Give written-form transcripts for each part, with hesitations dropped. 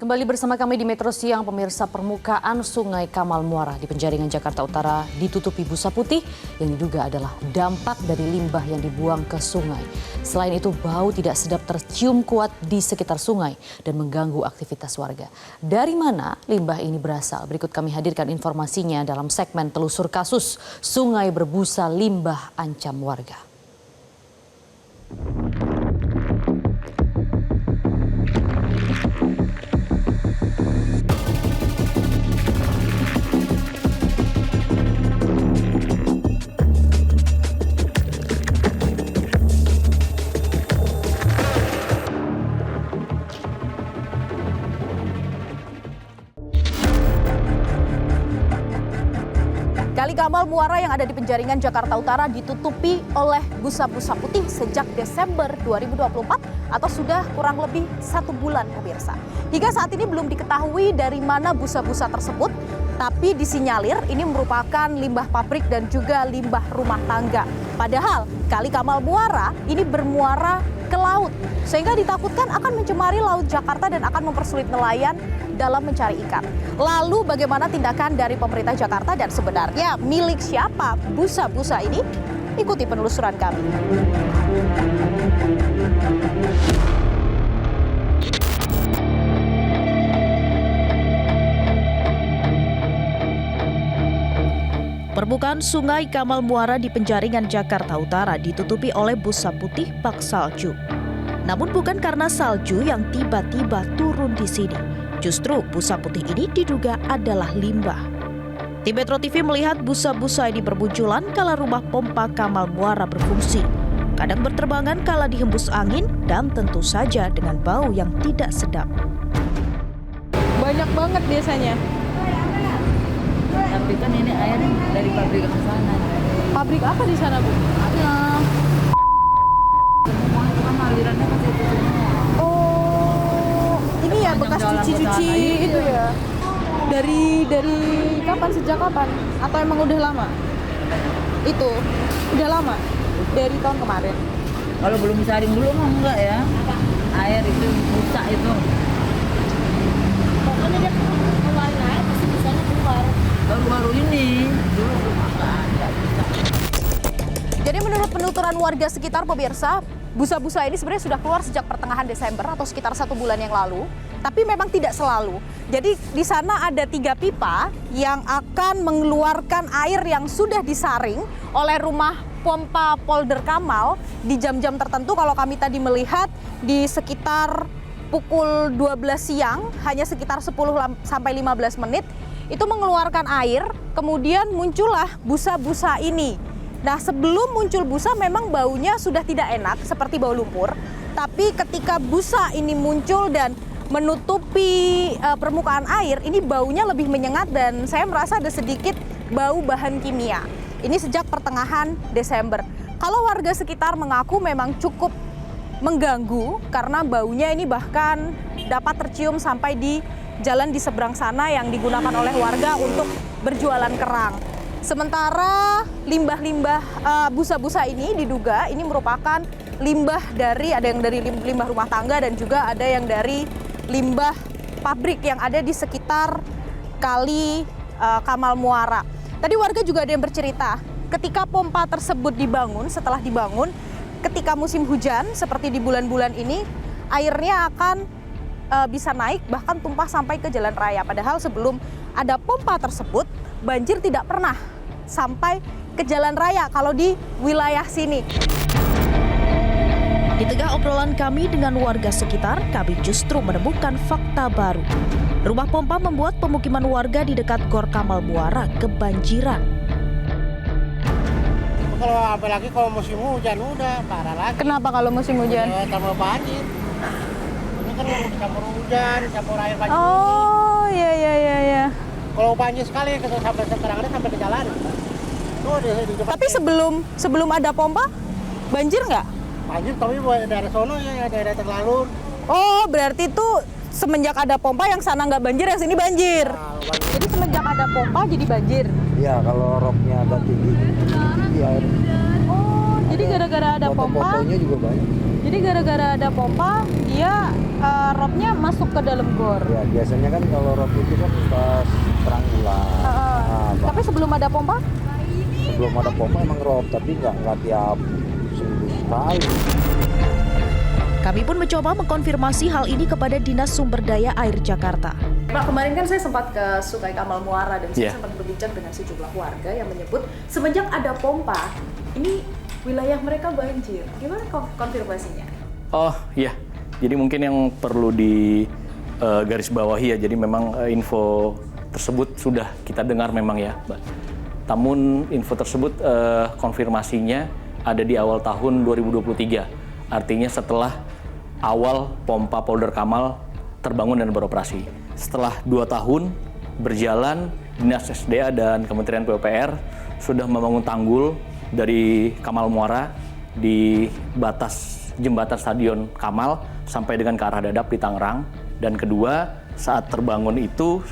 Kembali bersama kami di Metro Siang, pemirsa. Permukaan Sungai Kamal Muara di Penjaringan, Jakarta Utara ditutupi busa putih yang diduga adalah dampak dari limbah yang dibuang ke sungai. Selain itu, bau tidak sedap tercium kuat di sekitar sungai dan mengganggu aktivitas warga. Dari mana limbah ini berasal? Berikut kami hadirkan informasinya dalam segmen Telusur Kasus Sungai Berbusa Limbah Ancam Warga. Kali Kamal Muara yang ada di Penjaringan, Jakarta Utara ditutupi oleh busa-busa putih sejak Desember 2024 atau sudah kurang lebih 1 bulan, pemirsa. Hingga saat ini belum diketahui dari mana busa-busa tersebut, tapi disinyalir ini merupakan limbah pabrik dan juga limbah rumah tangga. Padahal Kali Kamal Muara ini bermuara ke laut, sehingga ditakutkan akan mencemari laut Jakarta dan akan mempersulit nelayan dalam mencari ikan. Lalu bagaimana tindakan dari pemerintah Jakarta dan sebenarnya milik siapa busa-busa ini? Ikuti penelusuran kami. Permukaan Sungai Kamal Muara di Penjaringan, Jakarta Utara ditutupi oleh busa putih bak salju. Namun bukan karena salju yang tiba-tiba turun di sini. Justru busa putih ini diduga adalah limbah. Tim Metro TV melihat busa-busa ini bermunculan kala rumah pompa Kamal Muara berfungsi. Kadang berterbangan kala dihembus angin dan tentu saja dengan bau yang tidak sedap. Banyak banget biasanya. Tapi kan ini air dari pabrik ke sana. Pabrik apa di sana, Bu? Ada. Semua itu kan alirannya ke situ semua. Oh, ini ya bekas cuci-cuci itu ya. Dari kapan, sejak kapan? Atau emang udah lama? Itu udah lama. Dari tahun kemarin. Kalau belum disaring dulu mah enggak ya. Air itu busa itu. Pokoknya dia keluarin air pasti bisanya keluar. Baru-baru ini dulu belum ada. Jadi menurut penuturan warga sekitar, pemirsa, busa-busa ini sebenarnya sudah keluar sejak pertengahan Desember atau sekitar 1 bulan yang lalu. Tapi memang tidak selalu. Jadi di sana ada 3 pipa yang akan mengeluarkan air yang sudah disaring oleh rumah pompa Polder Kamal di jam-jam tertentu. Kalau kami tadi melihat di sekitar pukul 12 siang, hanya sekitar 10 sampai 15 menit, itu mengeluarkan air, kemudian muncullah busa-busa ini. Nah, sebelum muncul busa memang baunya sudah tidak enak seperti bau lumpur, tapi ketika busa ini muncul dan menutupi permukaan air, ini baunya lebih menyengat dan saya merasa ada sedikit bau bahan kimia. Ini sejak pertengahan Desember. Kalau warga sekitar mengaku memang cukup mengganggu karena baunya ini bahkan dapat tercium sampai di jalan di seberang sana yang digunakan oleh warga untuk berjualan kerang. Sementara limbah-limbah busa-busa ini diduga ini merupakan limbah dari, ada yang dari limbah rumah tangga dan juga ada yang dari limbah pabrik yang ada di sekitar Kali Kamal Muara. Tadi warga juga ada yang bercerita, ketika pompa tersebut dibangun, setelah dibangun, ketika musim hujan seperti di bulan-bulan ini, airnya akan bisa naik bahkan tumpah sampai ke jalan raya. Padahal sebelum ada pompa tersebut, banjir tidak pernah sampai ke jalan raya kalau di wilayah sini. Di tengah obrolan kami dengan warga sekitar, kami justru menemukan fakta baru. Rumah pompa membuat pemukiman warga di dekat Gor Kamal Muara kebanjiran. Kalau apalagi kalau musim hujan udah parah lagi. Kenapa kalau musim hujan? Ya, tambah banjir. Ini kan campur hujan, campur air banjir. Oh, iya. Kalau banjir sekali sampai sekarang ini sampai ke jalan. Tuh di depan. Tapi sebelum ada pompa, banjir nggak? Banjir tapi daerah sono ya, daerah terlalur. Oh, berarti itu semenjak ada pompa yang sana nggak banjir, yang sini banjir. Nah, banjir. Jadi semenjak ada pompa jadi banjir. Iya, kalau roknya agak tinggi air. Oh, jadi Jadi gara-gara ada pompa. Foto-fotonya juga banyak. Jadi gara-gara ada pompa, dia robnya masuk ke dalam gor. Ya biasanya kan kalau rob itu kan pas terang bulan. Tapi sebelum ada pompa? Sebelum ada pompa emang rob, tapi nggak tiap seminggu sekali. Kami pun mencoba mengkonfirmasi hal ini kepada Dinas Sumber Daya Air Jakarta. Pak, kemarin kan saya sempat ke Sungai Kamal Muara dan saya Iya. sempat berbincang dengan sejumlah warga yang menyebut semenjak ada pompa, ini wilayah mereka banjir. Gimana konfirmasinya? Oh iya, jadi mungkin yang perlu di garis bawahi ya, jadi memang info tersebut sudah kita dengar memang ya, Mbak. Namun info tersebut konfirmasinya ada di awal tahun 2023, artinya setelah awal pompa Polder Kamal terbangun dan beroperasi. Setelah 2 tahun berjalan, Dinas SDA dan Kementerian PUPR sudah membangun tanggul dari Kamal Muara di batas jembatan Stadion Kamal sampai dengan ke arah Dadap di Tangerang. Dan kedua, saat terbangun itu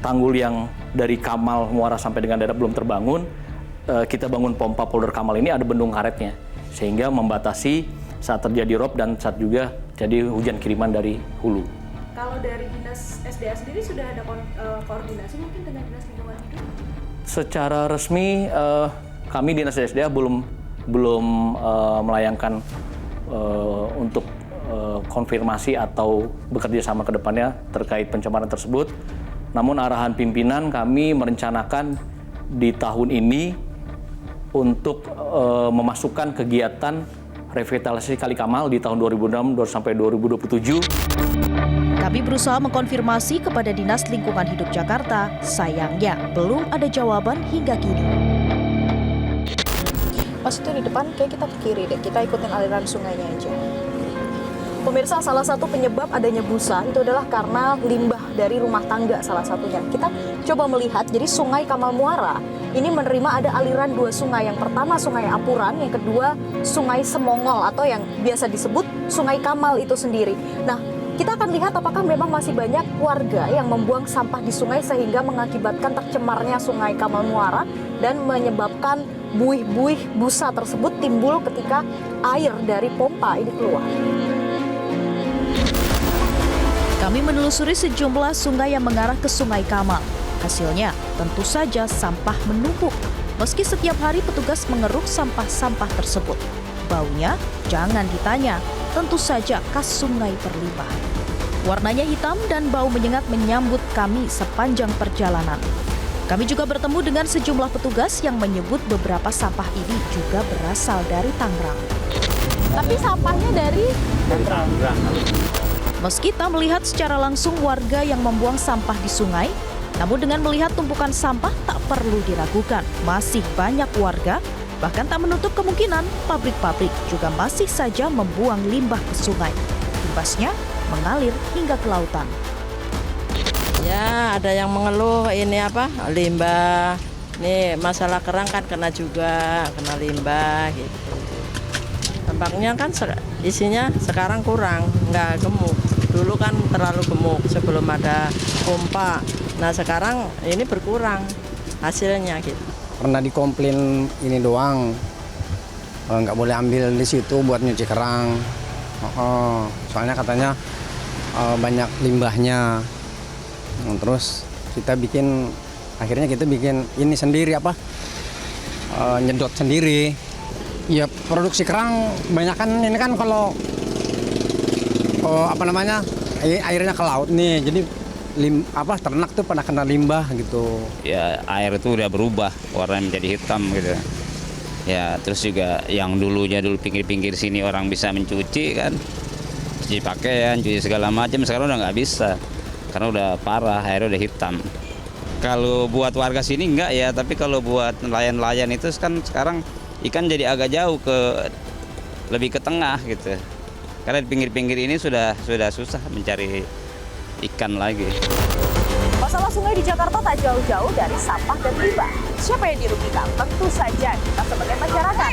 tanggul yang dari Kamal Muara sampai dengan Dadap belum terbangun, kita bangun pompa Polder Kamal ini ada bendung karetnya, sehingga membatasi saat terjadi rob dan saat juga jadi hujan kiriman dari hulu. Kalau dari Dinas SDA sendiri sudah ada koordinasi mungkin dengan Dinas Lingkungan Hidup? Secara resmi kami Dinas SDA belum melayangkan untuk konfirmasi atau bekerja sama ke depannya terkait pencemaran tersebut. Namun arahan pimpinan kami merencanakan di tahun ini untuk memasukkan kegiatan revitalisasi Kali Kamal di tahun 2006 sampai 2027. Kami berusaha mengkonfirmasi kepada Dinas Lingkungan Hidup Jakarta, sayangnya belum ada jawaban hingga kini. Pas itu di depan, kayak kita ke kiri deh, kita ikutin aliran sungainya aja. Pemirsa, salah satu penyebab adanya busa itu adalah karena limbah dari rumah tangga salah satunya. Kita coba melihat, jadi Sungai Kamal Muara ini menerima ada aliran 2 sungai. Yang pertama Sungai Apuran, yang kedua Sungai Semongol atau yang biasa disebut Sungai Kamal itu sendiri. Nah, kita akan lihat apakah memang masih banyak warga yang membuang sampah di sungai sehingga mengakibatkan tercemarnya Sungai Kamal Muara dan menyebabkan buih-buih busa tersebut timbul ketika air dari pompa ini keluar. Kami menelusuri sejumlah sungai yang mengarah ke Sungai Kamal. Hasilnya, tentu saja sampah menumpuk. Meski setiap hari petugas mengeruk sampah-sampah tersebut. Baunya jangan ditanya, tentu saja khas sungai berlimpah. Warnanya hitam dan bau menyengat menyambut kami sepanjang perjalanan. Kami juga bertemu dengan sejumlah petugas yang menyebut beberapa sampah ini juga berasal dari Tangerang. Tapi sampahnya dari Tangerang. Meski tak melihat secara langsung warga yang membuang sampah di sungai, namun dengan melihat tumpukan sampah tak perlu diragukan. Masih banyak warga, bahkan tak menutup kemungkinan pabrik-pabrik juga masih saja membuang limbah ke sungai. Imbasnya mengalir hingga ke lautan. Ya, ada yang mengeluh ini limbah. Nih masalah kerang kan kena juga, kena limbah gitu. Tampaknya kan isinya sekarang kurang, nggak gemuk. Dulu kan terlalu gemuk sebelum ada pompa. Nah sekarang ini berkurang hasilnya gitu. Pernah dikomplain ini doang, nggak boleh ambil di situ buat nyuci kerang. Soalnya katanya banyak limbahnya. Terus akhirnya kita bikin ini sendiri nyedot sendiri. Ya produksi kerang banyak kan ini kan kalau airnya ke laut nih, jadi ternak tuh pada kena limbah gitu. Ya air itu udah berubah warnanya menjadi hitam gitu. Ya terus juga yang dulu pinggir-pinggir sini orang bisa mencuci kan, cuci pakaian, cuci segala macam, sekarang udah nggak bisa karena udah parah, airnya udah hitam. Kalau buat warga sini enggak ya, tapi kalau buat nelayan-nelayan itu kan sekarang ikan jadi agak jauh lebih ke tengah gitu. Karena di pinggir-pinggir ini sudah susah mencari ikan lagi. Masalah sungai di Jakarta tak jauh-jauh dari sampah dan limbah. Siapa yang dirugikan? Tentu saja kita sebagai masyarakat.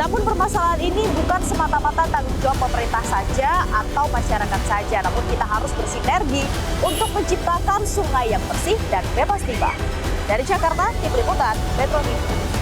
Namun permasalahan ini bukan semata-mata tanggung jawab pemerintah saja atau masyarakat saja. Namun kita harus bersinergi untuk menciptakan sungai yang bersih dan bebas limbah. Dari Jakarta, Tim Liputan, Metro News.